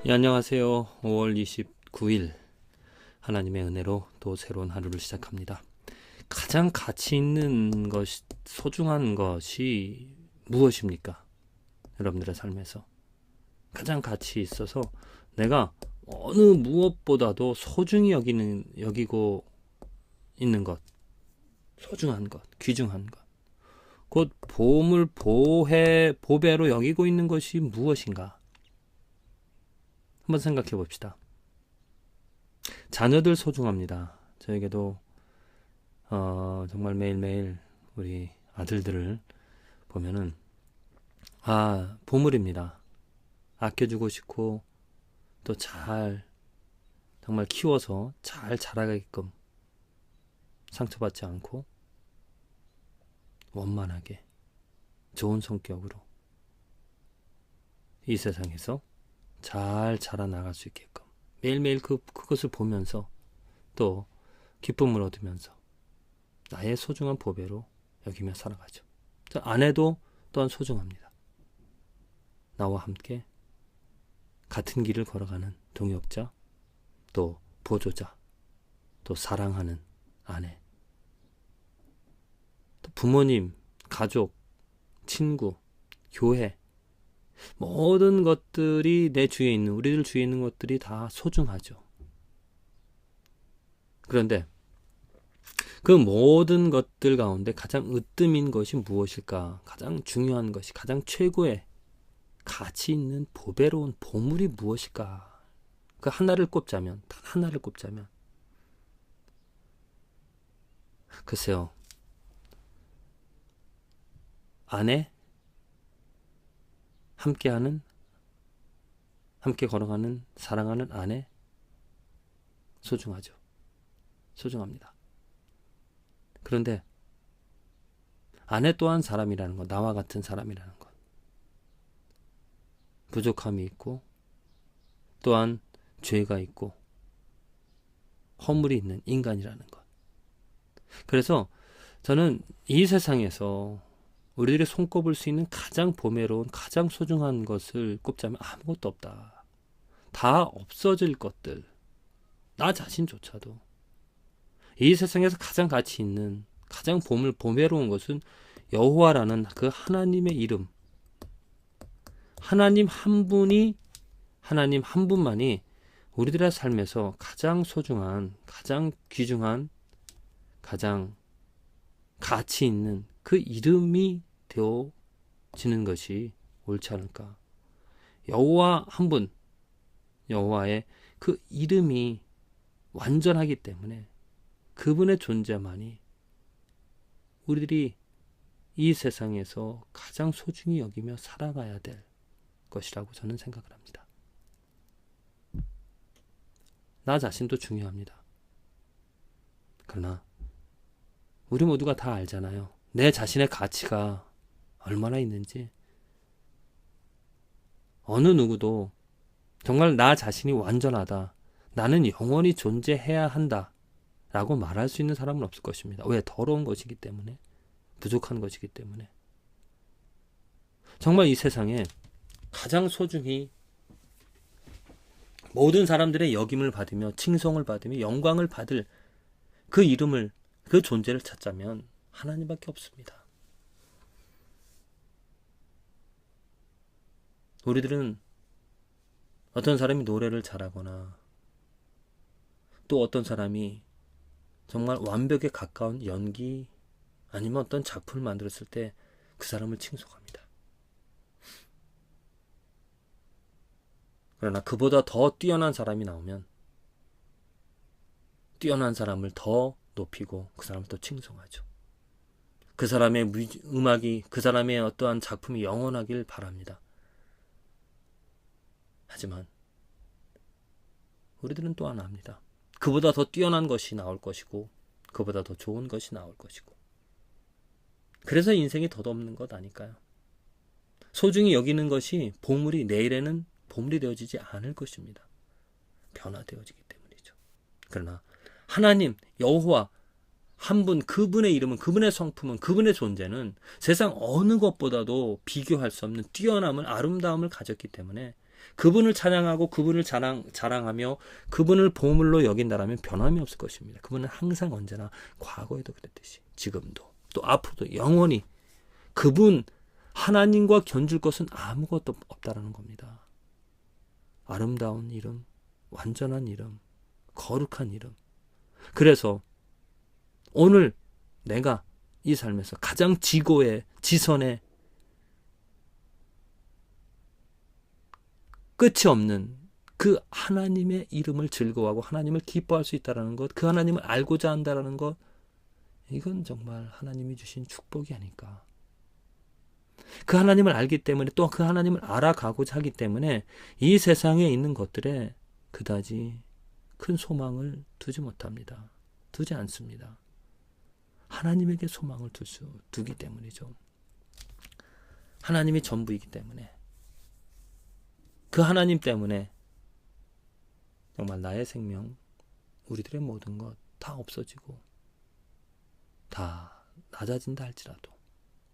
예, 안녕하세요. 5월 29일 하나님의 은혜로 또 새로운 하루를 시작합니다. 가장 가치 있는 것이, 소중한 것이 무엇입니까? 여러분들의 삶에서 가장 가치 있어서 내가 어느 무엇보다도 소중히 여기고 있는 것, 소중한 것, 귀중한 것, 곧 보배로 여기고 있는 것이 무엇인가? 한번 생각해 봅시다. 자녀들 소중합니다. 저에게도 정말 매일매일 우리 아들들을 보면은 보물입니다. 아껴주고 싶고 또 정말 키워서 잘 자라게끔 상처받지 않고 원만하게 좋은 성격으로 이 세상에서 잘 자라나갈 수 있게끔 매일매일 그것을 보면서 또 기쁨을 얻으면서 나의 소중한 보배로 여기며 살아가죠. 아내도 또한 소중합니다. 나와 함께 같은 길을 걸어가는 동역자, 또 보조자, 또 사랑하는 아내, 또 부모님, 가족, 친구, 교회, 모든 것들이 우리들 주위에 있는 것들이 다 소중하죠. 그런데 그 모든 것들 가운데 가장 으뜸인 것이 무엇일까? 가장 중요한 것이, 가장 최고의 가치 있는 보배로운 보물이 무엇일까? 그 하나를 꼽자면, 단 하나를 꼽자면, 글쎄요, 아내, 함께 걸어가는 사랑하는 아내, 소중하죠. 소중합니다. 그런데 아내 또한 사람이라는 것, 나와 같은 사람이라는 것, 부족함이 있고 또한 죄가 있고 허물이 있는 인간이라는 것. 그래서 저는 이 세상에서 우리들이 손꼽을 수 있는 가장 보배로운, 가장 소중한 것을 꼽자면 아무것도 없다. 다 없어질 것들, 나 자신조차도. 이 세상에서 가장 가치 있는, 가장 보배로운 것은 여호와라는 그 하나님의 이름. 하나님 한 분만이 우리들의 삶에서 가장 소중한, 가장 귀중한, 가장 가치 있는 그 이름이 되어지는 것이 옳지 않을까. 여호와 한 분, 여호와의 그 이름이 완전하기 때문에 그분의 존재만이 우리들이 이 세상에서 가장 소중히 여기며 살아가야 될 것이라고 저는 생각을 합니다. 나 자신도 중요합니다. 그러나 우리 모두가 다 알잖아요. 내 자신의 가치가 얼마나 있는지. 어느 누구도 정말 나 자신이 완전하다, 나는 영원히 존재해야 한다 라고 말할 수 있는 사람은 없을 것입니다. 왜? 더러운 것이기 때문에, 부족한 것이기 때문에. 정말 이 세상에 가장 소중히 모든 사람들의 여김을 받으며 칭송을 받으며 영광을 받을 그 이름을, 그 존재를 찾자면 하나님밖에 없습니다. 우리들은 어떤 사람이 노래를 잘하거나 또 어떤 사람이 정말 완벽에 가까운 연기 아니면 어떤 작품을 만들었을 때 그 사람을 칭송합니다. 그러나 그보다 더 뛰어난 사람이 나오면 뛰어난 사람을 더 높이고 그 사람을 또 칭송하죠. 그 사람의 음악이, 그 사람의 어떠한 작품이 영원하길 바랍니다. 하지만 우리들은 또 하나 압니다. 그보다 더 뛰어난 것이 나올 것이고 그보다 더 좋은 것이 나올 것이고, 그래서 인생이 덧없는 것 아닐까요? 소중히 여기는 것이 보물이 내일에는 보물이 되어지지 않을 것입니다. 변화되어지기 때문이죠. 그러나 하나님, 여호와 한 분, 그분의 이름은, 그분의 성품은, 그분의 존재는 세상 어느 것보다도 비교할 수 없는 뛰어남을, 아름다움을 가졌기 때문에 그분을 찬양하고 그분을 자랑하며 그분을 보물로 여긴다라면 변함이 없을 것입니다. 그분은 항상 언제나 과거에도 그랬듯이 지금도 또 앞으로도 영원히 그분 하나님과 견줄 것은 아무것도 없다라는 겁니다. 아름다운 이름, 완전한 이름, 거룩한 이름. 그래서 오늘 내가 이 삶에서 가장 지고의 지선에 끝이 없는 그 하나님의 이름을 즐거워하고 하나님을 기뻐할 수 있다는 것, 그 하나님을 알고자 한다는 것, 이건 정말 하나님이 주신 축복이 아닐까. 그 하나님을 알기 때문에 또 그 하나님을 알아가고자 하기 때문에 이 세상에 있는 것들에 그다지 큰 소망을 두지 못합니다. 두지 않습니다. 하나님에게 소망을 두기 때문이죠. 하나님이 전부이기 때문에 그 하나님 때문에 정말 나의 생명, 우리들의 모든 것 다 없어지고 다 낮아진다 할지라도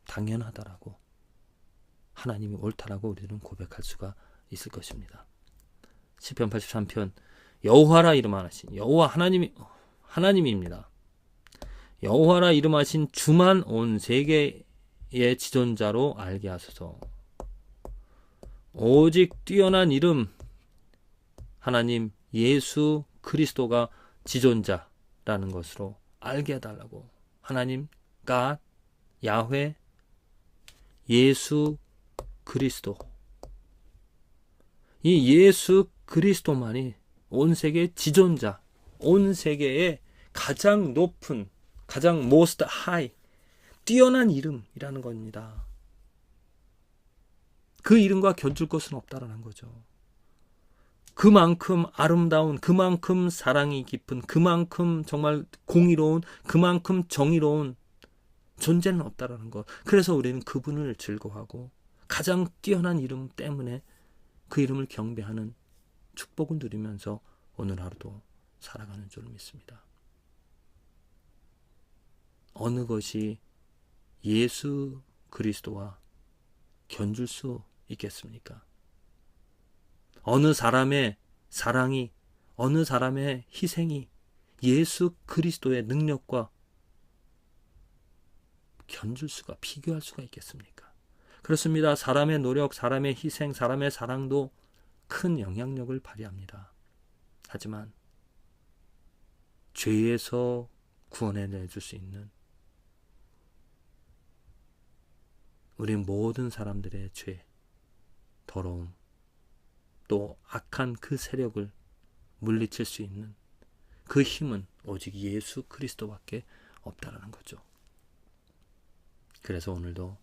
당연하다라고 하나님이 옳다라고 우리는 고백할 수가 있을 것입니다. 시편 83편 여호와라 이름하신 여호와 하나님입니다. 여호와라 이름하신 주만 온 세계의 지존자로 알게 하소서. 오직 뛰어난 이름 하나님 예수 그리스도가 지존자라는 것으로 알게 해달라고. 하나님 갓 야훼 예수 그리스도, 이 예수 그리스도만이 온 세계의 지존자, 온 세계의 가장 높은, 가장 most high, 뛰어난 이름이라는 겁니다. 그 이름과 견줄 것은 없다라는 거죠. 그만큼 아름다운, 그만큼 사랑이 깊은, 그만큼 정말 공의로운, 그만큼 정의로운 존재는 없다라는 것. 그래서 우리는 그분을 즐거워하고 가장 뛰어난 이름 때문에 그 이름을 경배하는 축복을 누리면서 오늘 하루도 살아가는 줄 믿습니다. 어느 것이 예수 그리스도와 견줄 수 있겠습니까? 어느 사람의 사랑이, 어느 사람의 희생이 예수 그리스도의 능력과 견줄 수가, 비교할 수가 있겠습니까? 그렇습니다. 사람의 노력, 사람의 희생, 사람의 사랑도 큰 영향력을 발휘합니다. 하지만 죄에서 구원해내줄 수 있는 우리 모든 사람들의 죄, 더러움, 또 악한 그 세력을 물리칠 수 있는 그 힘은 오직 예수 그리스도밖에 없다라는 거죠. 그래서 오늘도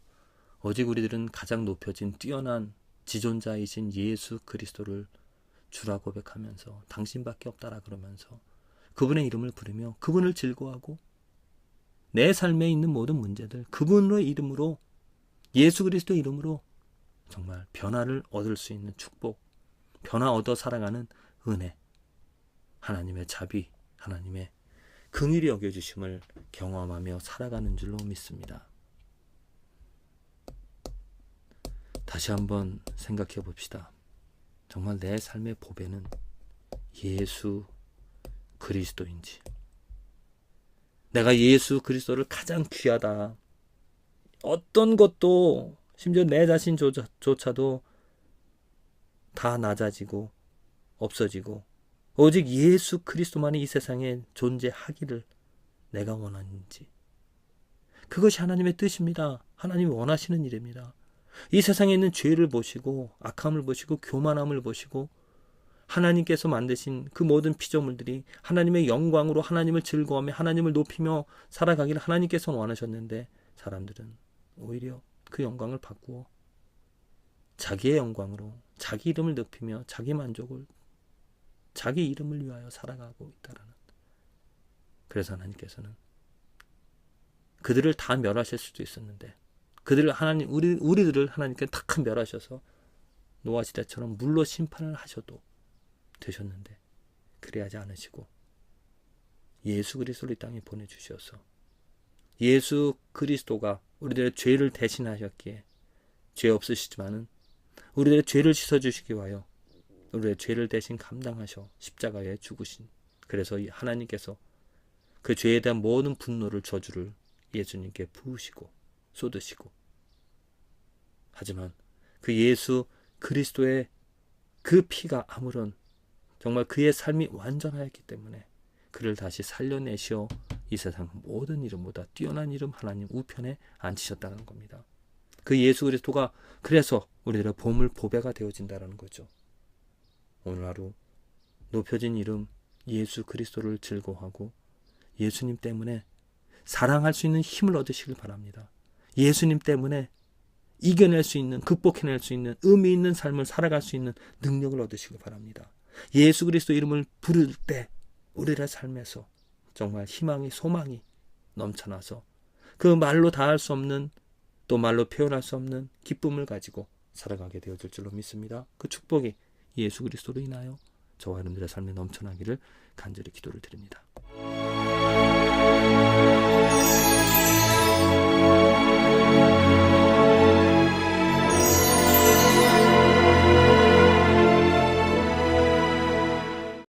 오직 우리들은 가장 높여진 뛰어난 지존자이신 예수 그리스도를 주라 고백하면서 당신밖에 없다라 그러면서 그분의 이름을 부르며 그분을 즐거워하고 내 삶에 있는 모든 문제들 그분의 이름으로, 예수 그리스도의 이름으로 정말 변화를 얻을 수 있는 축복, 변화 얻어 살아가는 은혜, 하나님의 자비, 하나님의 긍휼히 여겨주심을 경험하며 살아가는 줄로 믿습니다. 다시 한번 생각해 봅시다. 정말 내 삶의 보배는 예수 그리스도인지, 내가 예수 그리스도를 가장 귀하다, 어떤 것도 심지어 내 자신조차도 다 낮아지고 없어지고 오직 예수 그리스도만이 이 세상에 존재하기를 내가 원하는지, 그것이 하나님의 뜻입니다. 하나님이 원하시는 일입니다. 이 세상에 있는 죄를 보시고 악함을 보시고 교만함을 보시고 하나님께서 만드신 그 모든 피조물들이 하나님의 영광으로 하나님을 즐거워하며 하나님을 높이며 살아가기를 하나님께서 원하셨는데 사람들은 오히려 그 영광을 바꾸어 자기의 영광으로 자기 이름을 높이며 자기 만족을, 자기 이름을 위하여 살아가고 있다라는. 그래서 하나님께서는 그들을 다 멸하실 수도 있었는데 그들을 우리들을 하나님께 탁 멸하셔서 노아 시대처럼 물로 심판을 하셔도 되셨는데 그리하지 않으시고 예수 그리스도를 이 땅에 보내주셔서 예수 그리스도가 우리들의 죄를 대신하셨기에 죄 없으시지만은 우리들의 죄를 씻어주시기 위하여 우리의 죄를 대신 감당하셔 십자가에 죽으신, 그래서 하나님께서 그 죄에 대한 모든 분노를, 저주를 예수님께 부으시고 쏟으시고, 하지만 그 예수 그리스도의 그 피가 아무런, 정말 그의 삶이 완전하였기 때문에 그를 다시 살려내시어 이 세상 모든 이름보다 뛰어난 이름 하나님 우편에 앉히셨다는 겁니다. 그 예수 그리스도가 그래서 우리들의 보물 보배가 되어진다는 거죠. 오늘 하루 높여진 이름 예수 그리스도를 즐거워하고 예수님 때문에 사랑할 수 있는 힘을 얻으시길 바랍니다. 예수님 때문에 이겨낼 수 있는, 극복해낼 수 있는, 의미 있는 삶을 살아갈 수 있는 능력을 얻으시길 바랍니다. 예수 그리스도 이름을 부를 때 우리의 삶에서 정말 희망이, 소망이 넘쳐나서 그 말로 다할 수 없는, 또 말로 표현할 수 없는 기쁨을 가지고 살아가게 되어질 줄로 믿습니다. 그 축복이 예수 그리스도로 인하여 저와 여러분들의 삶에 넘쳐나기를 간절히 기도를 드립니다.